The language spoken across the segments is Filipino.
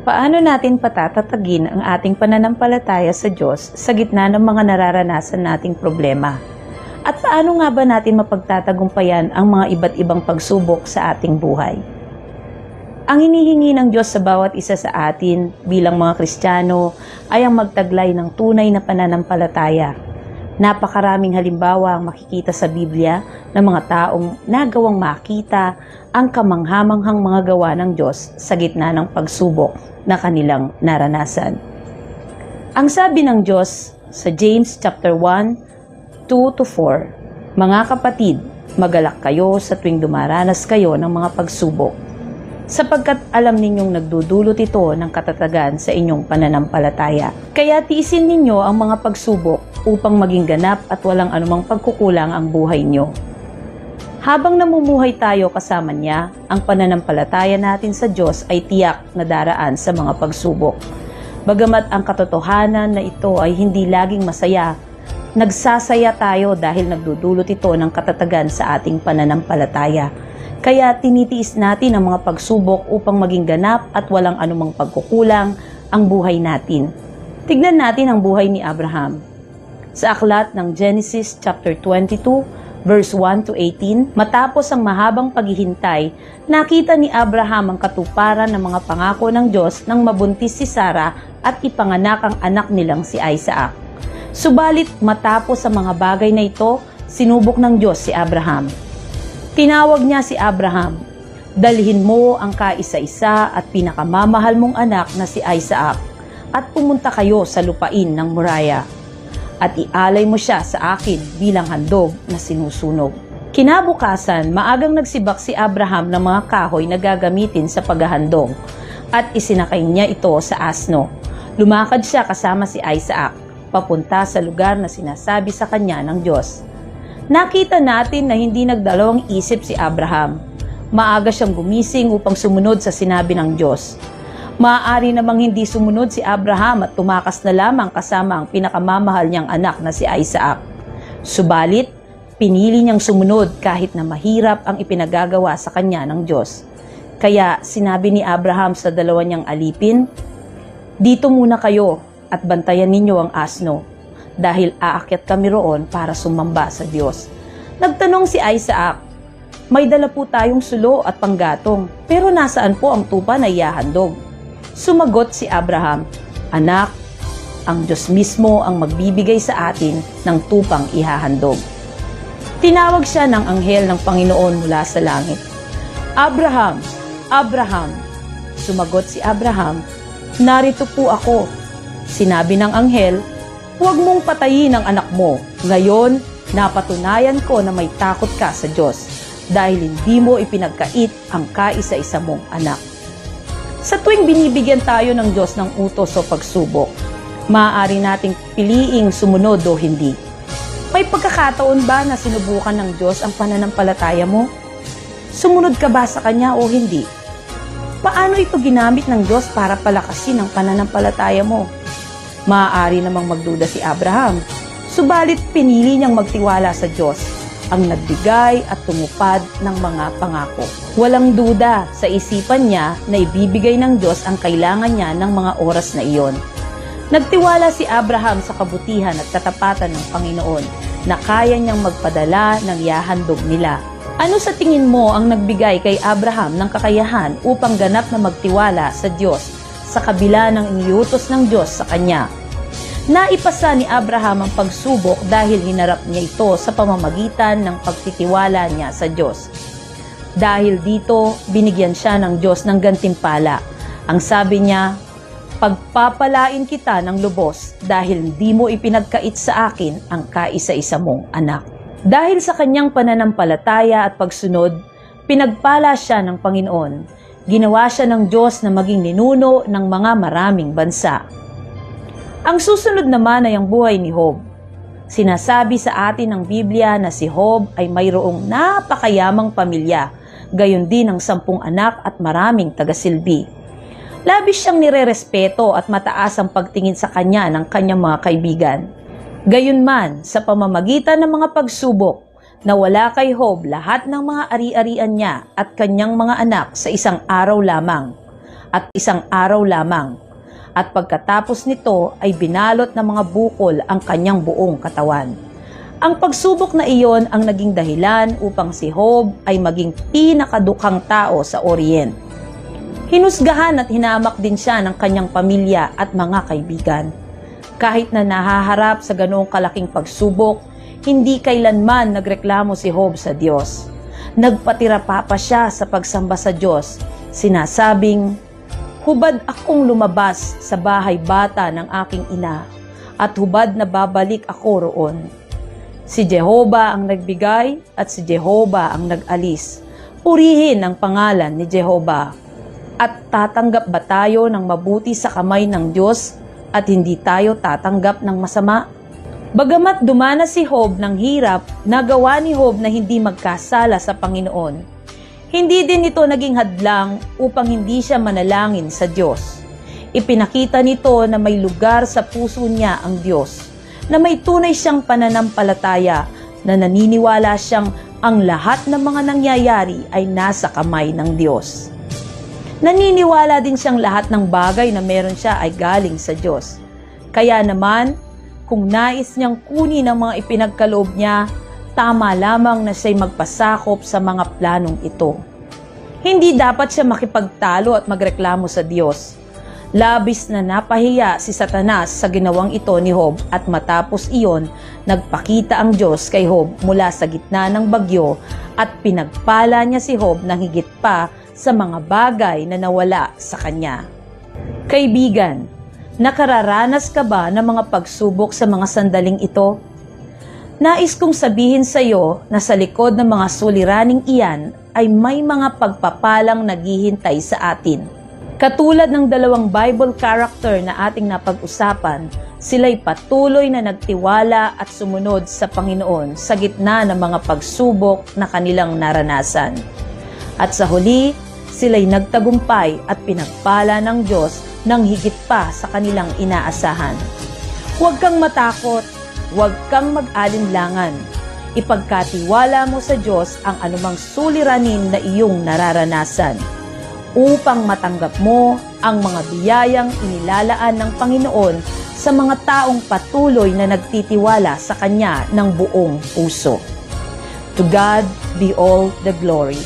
Paano natin patatatagin ang ating pananampalataya sa Diyos sa gitna ng mga nararanasan nating problema? At paano nga ba natin mapagtatagumpayan ang mga iba't ibang pagsubok sa ating buhay? Ang hinihingi ng Diyos sa bawat isa sa atin bilang mga Kristiyano ay ang magtaglay ng tunay na pananampalataya. Napakaraming halimbawa ang makikita sa Biblia ng mga taong nagawang makita ang kamanghamanghang mga gawa ng Diyos sa gitna ng pagsubok na kanilang naranasan. Ang sabi ng Diyos sa James chapter 1, 2-4, Mga kapatid, magalak kayo sa tuwing dumaranas kayo ng mga pagsubok, sapagkat alam ninyong nagdudulot ito ng katatagan sa inyong pananampalataya. Kaya tiisin ninyo ang mga pagsubok upang maging ganap at walang anumang pagkukulang ang buhay nyo. Habang namumuhay tayo kasama niya, ang pananampalataya natin sa Diyos ay tiyak na daraan sa mga pagsubok. Bagamat ang katotohanan na ito ay hindi laging masaya, nagsasaya tayo dahil nagdudulot ito ng katatagan sa ating pananampalataya. Kaya tinitiis natin ang mga pagsubok upang maging ganap at walang anumang pagkukulang ang buhay natin. Tignan natin ang buhay ni Abraham. Sa aklat ng Genesis chapter 22, verse 1-18, matapos ang mahabang paghihintay, nakita ni Abraham ang katuparan ng mga pangako ng Diyos nang mabuntis si Sarah at ipanganak ang anak nilang si Isaac. Subalit matapos ang mga bagay na ito, sinubok ng Diyos si Abraham. Tinawag niya si Abraham, "Dalhin mo ang kaisa-isa at pinakamamahal mong anak na si Isaac at pumunta kayo sa lupain ng Moriah. At ialay mo siya sa akin bilang handog na sinusunog." Kinabukasan, maagang nagsibak si Abraham ng mga kahoy na gagamitin sa paghahandog at isinakay niya ito sa asno. Lumakad siya kasama si Isaac, papunta sa lugar na sinasabi sa kanya ng Diyos. Nakita natin na hindi nagdalawang isip si Abraham. Maaga siyang gumising upang sumunod sa sinabi ng Diyos. Maaari namang hindi sumunod si Abraham at tumakas na lamang kasama ang pinakamamahal niyang anak na si Isaac. Subalit, pinili niyang sumunod kahit na mahirap ang ipinagagawa sa kanya ng Diyos. Kaya sinabi ni Abraham sa dalawa niyang alipin, "Dito muna kayo at bantayan ninyo ang asno, dahil aakyat kami roon para sumamba sa Diyos." Nagtanong si Isaac, "May dala po tayong sulo at panggatong, pero nasaan po ang tupa na ihahandog?" Sumagot si Abraham, "Anak, ang Diyos mismo ang magbibigay sa atin ng tupang ihahandog." Tinawag siya ng anghel ng Panginoon mula sa langit. "Abraham, Abraham!" Sumagot si Abraham, "Narito po ako." Sinabi ng anghel, "Huwag mong patayin ang anak mo. Ngayon, napatunayan ko na may takot ka sa Diyos, dahil hindi mo ipinagkait ang kaisa-isa mong anak." Sa tuwing binibigyan tayo ng Diyos ng utos o pagsubok, maaari nating piliing sumunod o hindi. May pagkakataon ba na sinubukan ng Diyos ang pananampalataya mo? Sumunod ka ba sa Kanya o hindi? Paano ito ginamit ng Diyos para palakasin ang pananampalataya mo? Maaari namang magduda si Abraham, subalit pinili niyang magtiwala sa Diyos, ang nagbigay at tumupad ng mga pangako. Walang duda sa isipan niya na ibibigay ng Diyos ang kailangan niya ng mga oras na iyon. Nagtiwala si Abraham sa kabutihan at katapatan ng Panginoon na kaya niyang magpadala ng yahandog nila. Ano sa tingin mo ang nagbigay kay Abraham ng kakayahan upang ganap na magtiwala sa Diyos sa kabila ng iniutos ng Diyos sa kanya? Naipasa ni Abraham ang pagsubok dahil hinarap niya ito sa pamamagitan ng pagtitiwala niya sa Diyos. Dahil dito, binigyan siya ng Diyos ng gantimpala. Ang sabi niya, "Pagpapalain kita ng lubos dahil hindi mo ipinagkait sa akin ang kaisa-isa mong anak." Dahil sa kanyang pananampalataya at pagsunod, pinagpala siya ng Panginoon. Ginawa siya ng Diyos na maging ninuno ng mga maraming bansa. Ang susunod naman ay ang buhay ni Job. Sinasabi sa atin ng Biblia na si Job ay mayroong napakayamang pamilya, gayon din ang 10 anak at maraming tagasilbi. Labis siyang nirerespeto at mataas ang pagtingin sa kanya ng kanyang mga kaibigan. Gayunman, sa pamamagitan ng mga pagsubok, nawala kay Job lahat ng mga ari-arian niya at kanyang mga anak sa isang araw lamang. at 1 araw lamang. At pagkatapos nito ay binalot ng mga bukol ang kanyang buong katawan. Ang pagsubok na iyon ang naging dahilan upang si Job ay maging pinakadukhang tao sa Orient. Hinusgahan at hinamak din siya ng kanyang pamilya at mga kaibigan. Kahit na nahaharap sa ganoong kalaking pagsubok, hindi kailanman nagreklamo si Job sa Diyos. Nagpatira pa siya sa pagsamba sa Diyos, sinasabing, "Hubad akong lumabas sa bahay bata ng aking ina, at hubad na babalik ako roon. Si Jehovah ang nagbigay at si Jehovah ang nag-alis. Purihin ang pangalan ni Jehovah. At tatanggap ba tayo ng mabuti sa kamay ng Diyos at hindi tayo tatanggap ng masama?" Bagamat dumanas si Job ng hirap, nagawa ni Job na hindi magkasala sa Panginoon. Hindi din ito naging hadlang upang hindi siya manalangin sa Diyos. Ipinakita nito na may lugar sa puso niya ang Diyos, na may tunay siyang pananampalataya, na naniniwala siyang ang lahat ng mga nangyayari ay nasa kamay ng Diyos. Naniniwala din siyang lahat ng bagay na meron siya ay galing sa Diyos. Kaya naman, kung nais niyang kunin ang mga ipinagkaloob niya, tama lamang na siya'y magpasakop sa mga planong ito. Hindi dapat siya makipagtalo at magreklamo sa Diyos. Labis na napahiya si Satanas sa ginawang ito ni Job, at matapos iyon, nagpakita ang Diyos kay Job mula sa gitna ng bagyo at pinagpala niya si Job ng higit pa sa mga bagay na nawala sa kanya. Kaibigan, nakararanas ka ba ng mga pagsubok sa mga sandaling ito? Nais kong sabihin sa iyo na sa likod ng mga suliraning iyan ay may mga pagpapalang naghihintay sa atin. Katulad ng 2 Bible character na ating napag-usapan, sila'y patuloy na nagtiwala at sumunod sa Panginoon sa gitna ng mga pagsubok na kanilang naranasan. At sa huli, sila'y nagtagumpay at pinagpala ng Diyos ng higit pa sa kanilang inaasahan. Huwag kang matakot, huwag kang mag-alinlangan. Ipagkatiwala mo sa Diyos ang anumang suliranin na iyong nararanasan, upang matanggap mo ang mga biyayang inilalaan ng Panginoon sa mga taong patuloy na nagtitiwala sa Kanya ng buong puso. To God be all the glory.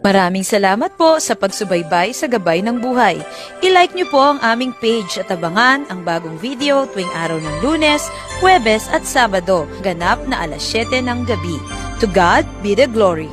Maraming salamat po sa pagsubaybay sa Gabay ng Buhay. I-like niyo po ang aming page at abangan ang bagong video tuwing araw ng Lunes, Huwebes at Sabado, ganap na 7:00 ng gabi. To God be the glory.